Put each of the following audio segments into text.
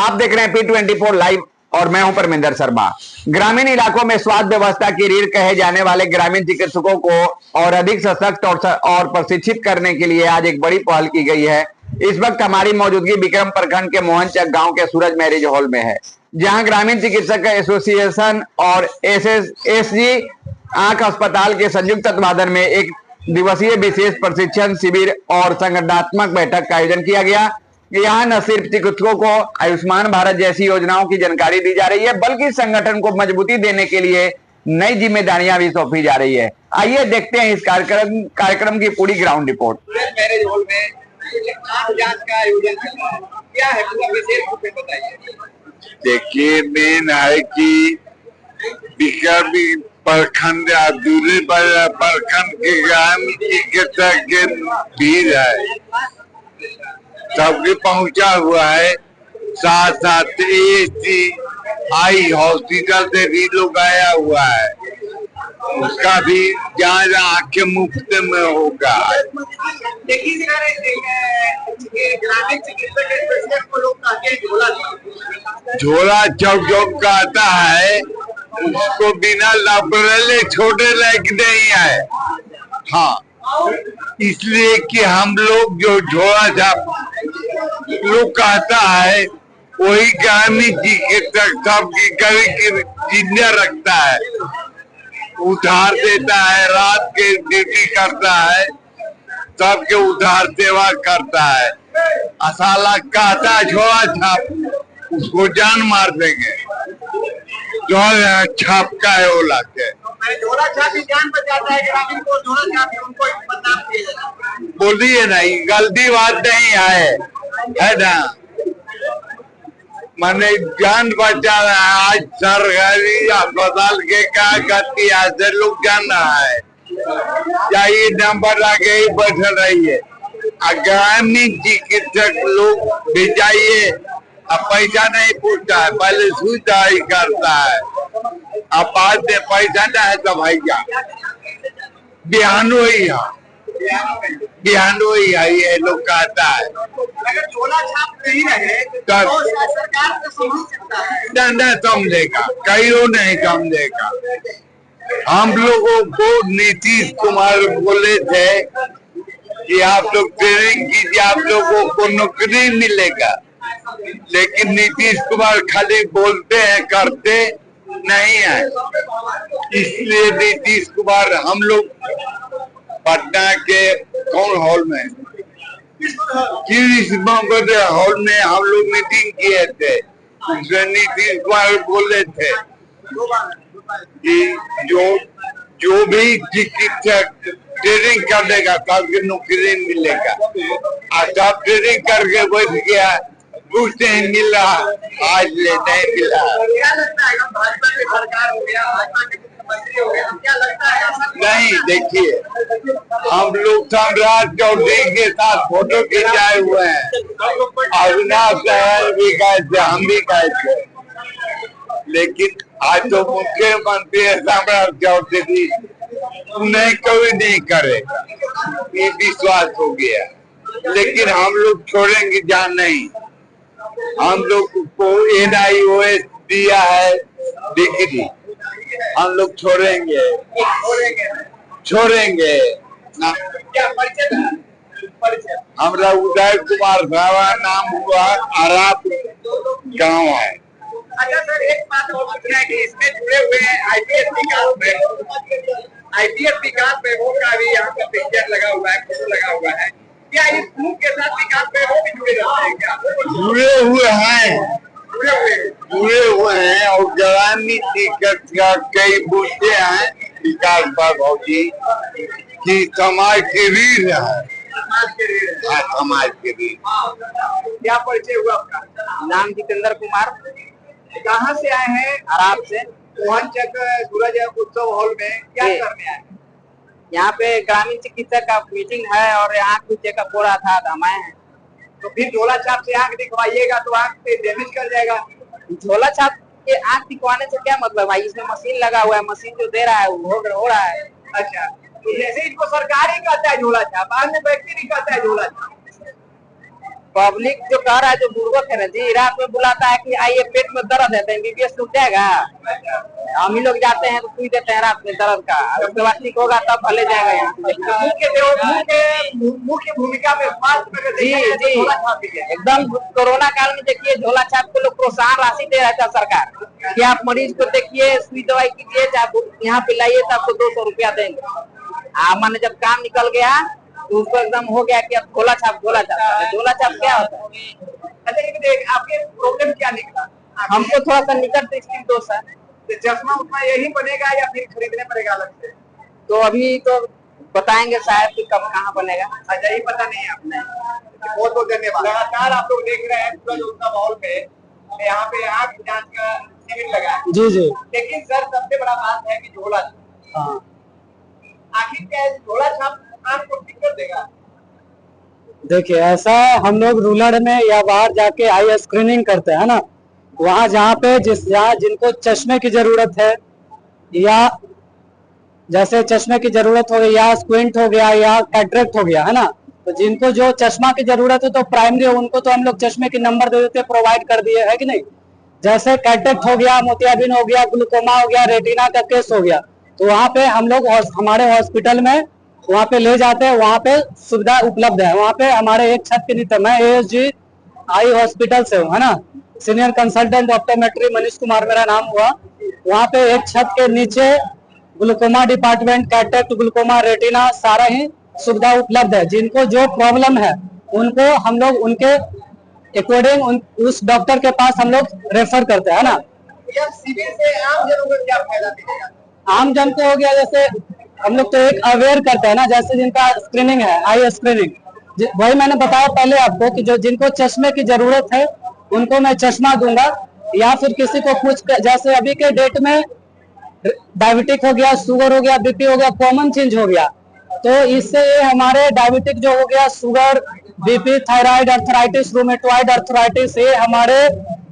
आप देख रहे हैं P24 लाइव और मैं हूं परमिंदर शर्मा। ग्रामीण इलाकों में स्वास्थ्य व्यवस्था की रीढ़ कहे जाने वाले ग्रामीण चिकित्सकों को और अधिक सशक्त और प्रशिक्षित करने के लिए आज एक बड़ी पहल की गई है। इस वक्त हमारी मौजूदगी विक्रम प्रखंड के मोहनचक गांव के सूरज मैरिज हॉल में है, जहां ग्रामीण चिकित्सक एसोसिएशन और एसएसजी आंख अस्पताल के संयुक्त तत्वाधान में एक दिवसीय विशेष प्रशिक्षण शिविर और संगठनात्मक बैठक का आयोजन किया गया। यहाँ न सिर्फ चिकित्सकों को आयुष्मान भारत जैसी योजनाओं की जानकारी दी जा रही है, बल्कि संगठन को मजबूती देने के लिए नई जिम्मेदारियां भी सौंपी जा रही है। आइए देखते हैं इस कार्यक्रम की पूरी ग्राउंड रिपोर्ट। मैरिज हॉल में जांच का आयोजन क्या है, पूरा विशेष रूप से बताइए। देखिए, मेन है कि विक्रम प्रखंड दूरी पर प्रखंड के ग्राम चिकित्सक के भीड़ है, सबके पहुंचा हुआ है। साथ साथ आई हॉस्पिटल से भी लोग आया हुआ है, उसका भी जांच आंखें मुफ्त में होगा। ग्रामीण चिकित्सक को लोग कहते हैं झोला चौक कहता है, उसको बिना लापरवाही छोटे लायक नहीं है। हाँ, इसलिए कि हम लोग जो झोला छाप लोग कहता है, वही ग्रामीण चिकित्सक सबकी कभी की जिंदा रखता है, उधार देता है, रात के ड्यूटी करता है, सबके उधार सेवा करता है। असाला कहता झोला छाप, उसको जान मार देंगे। झोला छाप का है वो लाके झोला छाप जान बचाता है, ग्रामीण को झोला छाप उनको बदनाम किया जाता है। बोलिए नहीं, गलती बात नहीं है ना। मैंने जान बचा रहा है। आज सरकारी अस्पताल के क्या करती है, ऐसे लोग जान रहा है। चाहिए नंबर आके ही बैठ रही है। ग्रामीण चिकित्सक लोग भेजाइए, अब पैसा नहीं पूछता है, पहले सुविधा ही करता है। अब बाद में पैसा ना है तो भैया बिहानो ही है, ये लोग कहता है। अगर झोला छाप नहीं रहे तो सरकार को समझ सकता है। न समझेगा, कहीं नहीं समझेगा। हम लोगों को नीतीश कुमार बोले थे कि आप लोग ट्रेनिंग कीजिए, आप लोगों को नौकरी मिलेगा, लेकिन नीतीश कुमार खाली बोलते हैं, करते नहीं है। इसलिए नीतीश कुमार, हम लोग पटना के कौन हॉल में, हॉल में हम लोग मीटिंग किए थे। उसमें नीतीश कुमार बोले थे कि जो भी चिकित्सक ट्रेनिंग कर देगा सबके नौकरी मिलेगा। सब ट्रेनिंग करके बैठ गया, कुछ नहीं मिला, आज ले नहीं मिला। क्या लगता है भाजपा की सरकार हो गया, भाजपा के मुख्यमंत्री हो गया, क्या लगता है? नहीं, देखिए, हम लोग सम्राट चौधरी के साथ फोटो खिंचाए हुए हैं। अविनाश शहर भी गए थे, हम भी गए थे, लेकिन आज तो मुख्यमंत्री है सम्राट चौधरी, उन्हें कोई नहीं करेगा, ये विश्वास हो गया। लेकिन हम लोग छोड़ेंगे जान नहीं। हम लोग को NIOS दिया है डिग्री, हम लोग छोड़ेंगे ना। हमारा उदय कुमार सावा नाम हुआ, आराप गांव है। अच्छा सर, एक बात और पूछना है कि इसमें जुड़े हुए हैं IPS विकास महबूब का भी यहाँ पर पिक्चर लगा हुआ है, फोटो लगा हुआ है। क्या इस ग्रुप के साथ विकास महबूब भी जुड़े रहते हैं क्या? जुड़े हुए हैं और ग्रामीण चिकित्सक कई बूझते हैं विकास बाबू जी की समाज की रीढ़ है, समाज की रीढ़। क्या परिचय हुआ आपका? नाम जितेंद्र कुमार। कहाँ से आए हैं? आराप से। मोहनचक सूरज उत्सव हॉल में क्या करने आए? यहाँ पे ग्रामीण चिकित्सक का मीटिंग है और यहाँ कुछ चेकअप हो रहा था, हम आए हैं। तो फिर झोला छाप से आंख दिखवाइएगा तो आंख पे डैमेज कर जाएगा। झोला छाप के आंख दिखवाने से क्या मतलब भाई? इसमें मशीन लगा हुआ है, मशीन जो दे रहा है वो हो रहा है। अच्छा, तो जैसे इसको सरकार ही कहता है झोला छाप, अन्य व्यक्ति भी कहता है झोला छाप। पब्लिक जो कह रहा है, जो बुर्बक है ना जी, रात में बुलाता है कि आइए पेट में दर्द है तो एमबीबीएस रुक जाएगा। हम ही लोग जाते हैं तो सुई देते हैं रात में दर्द का, उसके बाद ठीक होगा तब भले जाएगा यहाँ मुख्य भूमिका में जी जी एकदम। कोरोना काल में देखिए झोला छाप को लोग प्रोत्साहन राशि दे रहा था सरकार कि आप मरीज को देखिए, सुई दवाई कीजिए, यहाँ पे लाइए तो आपको 200 रुपया देंगे। मैंने जब काम निकल गया तो उसको एकदम हो गया कि अब झोला छाप क्या होता है। अच्छा ये आपके प्रॉब्लम क्या निकला? हमको थोड़ा सा निकट दृष्टि दोष है। तो चश्मा उतना यही बनेगा या फिर खरीदने पड़ेगा अलग से? तो अभी तो बताएंगे शायद कि कब कहाँ बनेगा। अच्छा ये पता नहीं है आपने। बहुत बहुत धन्यवाद। लगातार आप लोग देख रहे हैं पूरा योजना माहौल में यहाँ पे आंख जांच का शिविर लगा है। जी जी। लेकिन सर सबसे बड़ा बात है कि झोला छाप, आखिर क्या झोला छाप आंख को ठीक कर देगा? देखिए ऐसा हम लोग रूरल में या बाहर जाके आई स्क्रीनिंग करते हैं ना, वहाँ जहाँ पे जिनको चश्मे की जरूरत है या जैसे चश्मे की जरूरत हो गई या स्क्विंट हो गया या कैटरेक्ट हो गया है ना, तो जिनको जो चश्मा की जरूरत है तो प्राइमरी उनको तो हम लोग चश्मे की नंबर दे देते, प्रोवाइड कर दिए है कि नहीं। जैसे कैटरेक्ट हो गया, मोतियाबिंद हो गया, ग्लूकोमा हो गया, रेटिना का केस हो गया, तो वहाँ पे हम लोग हमारे हॉस्पिटल में वहाँ पे ले जाते हैं, वहाँ पे सुविधा उपलब्ध है। वहाँ पे हमारे एक छत के नीचे, मैं ASG आई हॉस्पिटल से हूँ है ना, senior consultant optometry Manish Kumar मेरा नाम हुआ। वहाँ पे एक छत के नीचे glaucoma department, cataract, glaucoma, retina सारा ही सुविधा उपलब्ध है। जिनको जो प्रॉब्लम है उनको हम लोग उनके अकॉर्डिंग उस डॉक्टर के पास हम लोग रेफर करते हैं ना। यह शिविर से आम जनों को क्या फायदा मिलेगा? आम जन को हो गया, जैसे हम लोग तो एक अवेयर करते हैं ना, जैसे जिनका स्क्रीनिंग है, आई स्क्रीनिंग, वही मैंने बताया पहले आपको कि जो जिनको चश्मे की जरूरत है उनको मैं चश्मा दूंगा, या फिर किसी को कुछ जैसे अभी के डेट में डायबिटिक हो गया, शुगर हो गया, बीपी हो गया, कॉमन चेंज हो गया, तो इससे हमारे डायबिटिक जो हो गया, sugar, BP, thyroid, arthritis, rheumatoid arthritis, ये हमारे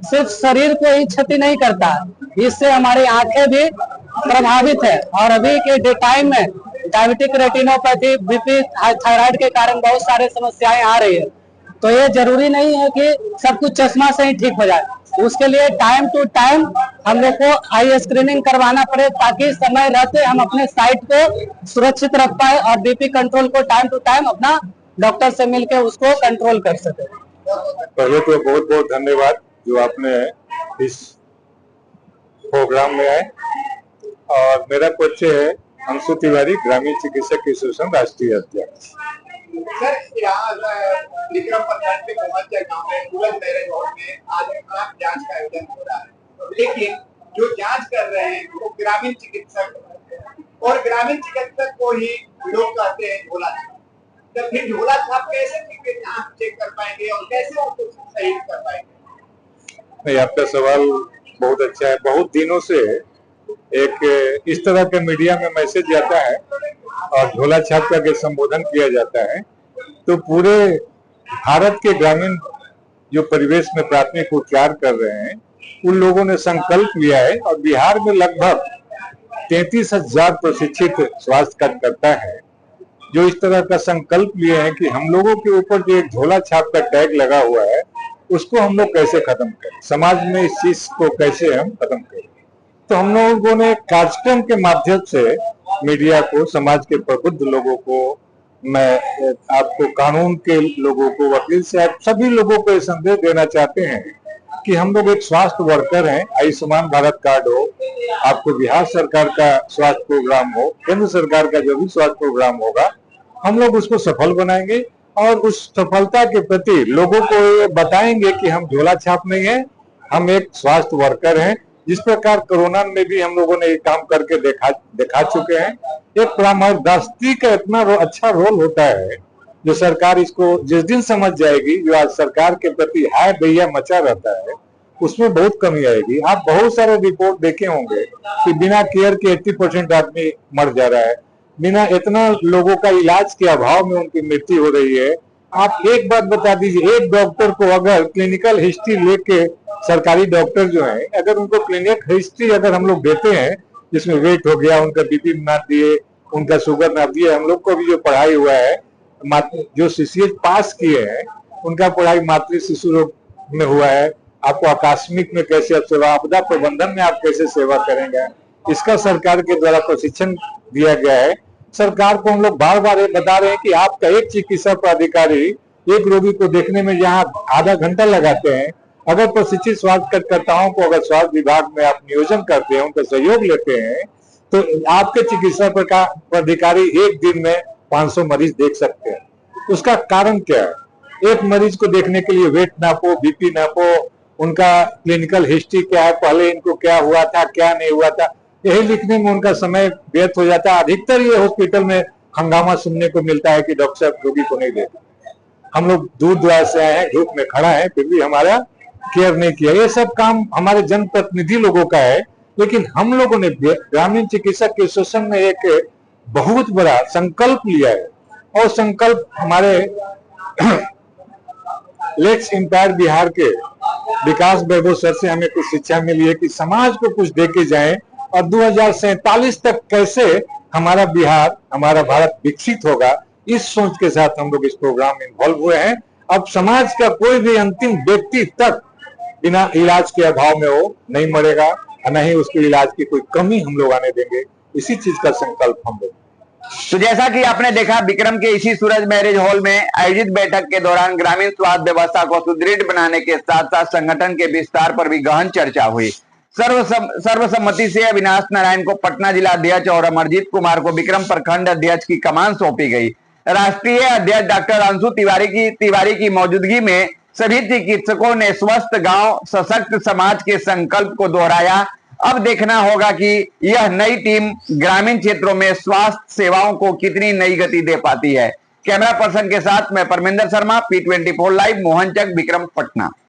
सिर्फ शरीर को ही क्षति नहीं करता, इससे हमारी आंखें भी प्रभावित है। और अभी के टाइम में डायबिटिक रेटिनोपैथी, बीपी, थायराइड के कारण बहुत सारे समस्याएं आ रही है। तो ये जरूरी नहीं है कि सब कुछ चश्मा से ही ठीक हो जाए, उसके लिए टाइम टू टाइम हम लोग को आई स्क्रीनिंग करवाना पड़े, ताकि समय रहते हम अपने साइट को सुरक्षित रख पाए और बीपी कंट्रोल को टाइम टू टाइम अपना डॉक्टर से मिलकर उसको कंट्रोल कर सके। पहले तो बहुत बहुत धन्यवाद जो आपने इस प्रोग्राम में आए। और मेरा परिचय है अंशु तिवारी, ग्रामीण चिकित्सक एसोसिएशन राष्ट्रीय अध्यक्ष। सर यहाँ विक्रम प्रखंड में पहुंचे गाँव में तुरंत मैरिज हॉल में आज आंख जांच का आयोजन हो रहा है, लेकिन जो जांच कर रहे हैं वो ग्रामीण चिकित्सक, और ग्रामीण चिकित्सक को ही लोग कहते हैं झोला छाप। तो फिर झोला छाप कैसे आंख चेक कर पाएंगे और कैसे उसको सही कर पाएंगे? नहीं, आपका सवाल बहुत अच्छा है। बहुत दिनों से एक इस तरह के मीडिया में मैसेज जाता है और झोला छाप का संबोधन किया जाता है, तो पूरे भारत के ग्रामीण जो परिवेश में प्राथमिक उपचार कर रहे हैं उन लोगों ने संकल्प लिया है, और बिहार में लगभग 33,000 प्रशिक्षित स्वास्थ्य कार्यकर्ता है जो इस तरह का संकल्प लिए हैं कि हम लोगों के ऊपर जो एक झोला छाप का टैग लगा हुआ है उसको हम लोग कैसे खत्म करें, समाज में इस चीज को कैसे हम खत्म करें। तो हम लोगों ने कार्यक्रम के माध्यम से मीडिया को, समाज के प्रबुद्ध लोगों को, मैं आपको कानून के लोगों को, वकील साहब, सभी लोगों को ये संदेश देना चाहते हैं कि हम लोग एक स्वास्थ्य वर्कर हैं। आयुष्मान भारत कार्ड हो, आपको बिहार सरकार का स्वास्थ्य प्रोग्राम हो, केंद्र सरकार का जो भी स्वास्थ्य प्रोग्राम होगा, हम लोग उसको सफल बनाएंगे और उस सफलता के प्रति लोगों को ये बताएंगे कि हम झोला छाप नहीं है, हम एक स्वास्थ्य वर्कर हैं। जिस प्रकार कोरोना में भी हम लोगों ने ये काम करके दिखा चुके हैं। एक परामर्शदात्री का इतना अच्छा रोल होता है जो सरकार इसको जिस दिन समझ जाएगी, जो आज सरकार के प्रति हाय भैया मचा रहता है, उसमें बहुत कमी आएगी। आप बहुत सारे रिपोर्ट देखे होंगे कि बिना केयर के 80% आदमी मर जा रहा है, बिना इतना लोगों का इलाज के अभाव में उनकी मृत्यु हो रही है। आप एक बात बता दीजिए, एक डॉक्टर को अगर क्लिनिकल हिस्ट्री लेके, सरकारी डॉक्टर जो है, अगर उनको क्लिनिक हिस्ट्री अगर हम लोग देते हैं जिसमें वेट हो गया, उनका बीपी नाप दिए, उनका शुगर नाप दिए, हम लोग को भी जो पढ़ाई हुआ है, जो CCH पास किए हैं, उनका पढ़ाई मातृ शिशु रोग में हुआ है, आपको आकस्मिक में कैसे आप सेवा, आपदा प्रबंधन में आप कैसे सेवा करेंगे, इसका सरकार के द्वारा प्रशिक्षण दिया गया है। सरकार को हम लोग बार बार ये बता रहे हैं कि आपका एक चिकित्सा पदाधिकारी एक रोगी को देखने में जहाँ आधा घंटा लगाते हैं, अगर प्रशिक्षित स्वास्थ्य कार्यकर्ताओं को अगर स्वास्थ्य विभाग में आप नियोजन करते हैं, उनका सहयोग लेते हैं, तो आपके चिकित्सा पदाधिकारी एक दिन में 500 मरीज देख सकते हैं। उसका कारण क्या है? एक मरीज को देखने के लिए वेट नापो, बीपी नापो, उनका क्लिनिकल हिस्ट्री क्या है, पहले इनको क्या हुआ था, क्या नहीं हुआ था, यही लिखने में उनका समय व्यर्थ हो जाता है। अधिकतर ये हॉस्पिटल में हंगामा सुनने को मिलता है कि डॉक्टर साहब रोगी को नहीं देखते। हम लोग दूर दराज से आए हैं, धूप में खड़ा है, फिर भी हमारा केयर नहीं किया। ये सब काम हमारे जनप्रतिनिधि लोगों का है, लेकिन हम लोगों ने ग्रामीण चिकित्सक एसोसिएशन में एक बहुत बड़ा संकल्प लिया है, और संकल्प हमारे लेट्स एम्पायर बिहार के विकास वैभव सर से हमें कुछ शिक्षा मिली है कि समाज को कुछ दे के जाए, और 2047 तक कैसे हमारा बिहार, हमारा भारत विकसित होगा, इस सोच के साथ हम लोग इस प्रोग्राम में इन्वॉल्व हुए हैं। अब समाज का कोई भी अंतिम व्यक्ति तक बिना इलाज के अभाव में वो नहीं मरेगा, और न ही उसके इलाज की कोई कमी हम लोग आने देंगे। इसी चीज का संकल्प हम लोग। तो जैसा कि आपने देखा, विक्रम के इसी सूरज मैरिज हॉल में आयोजित बैठक के दौरान ग्रामीण स्वास्थ्य व्यवस्था को सुदृढ़ बनाने के साथ साथ संगठन के विस्तार पर भी गहन चर्चा हुई। सर्वसम्मति से अविनाश नारायण को पटना जिला अध्यक्ष और अमरजीत कुमार को विक्रम प्रखंड अध्यक्ष की कमान सौंपी गई। राष्ट्रीय अध्यक्ष डॉक्टर अंशु तिवारी की मौजूदगी में सभी चिकित्सकों ने स्वस्थ गांव सशक्त समाज के संकल्प को दोहराया। अब देखना होगा कि यह नई टीम ग्रामीण क्षेत्रों में स्वास्थ्य सेवाओं को कितनी नई गति दे पाती है। कैमरा पर्सन के साथ मैं परमिंदर शर्मा, P24 लाइव, मोहनचक, विक्रम, पटना।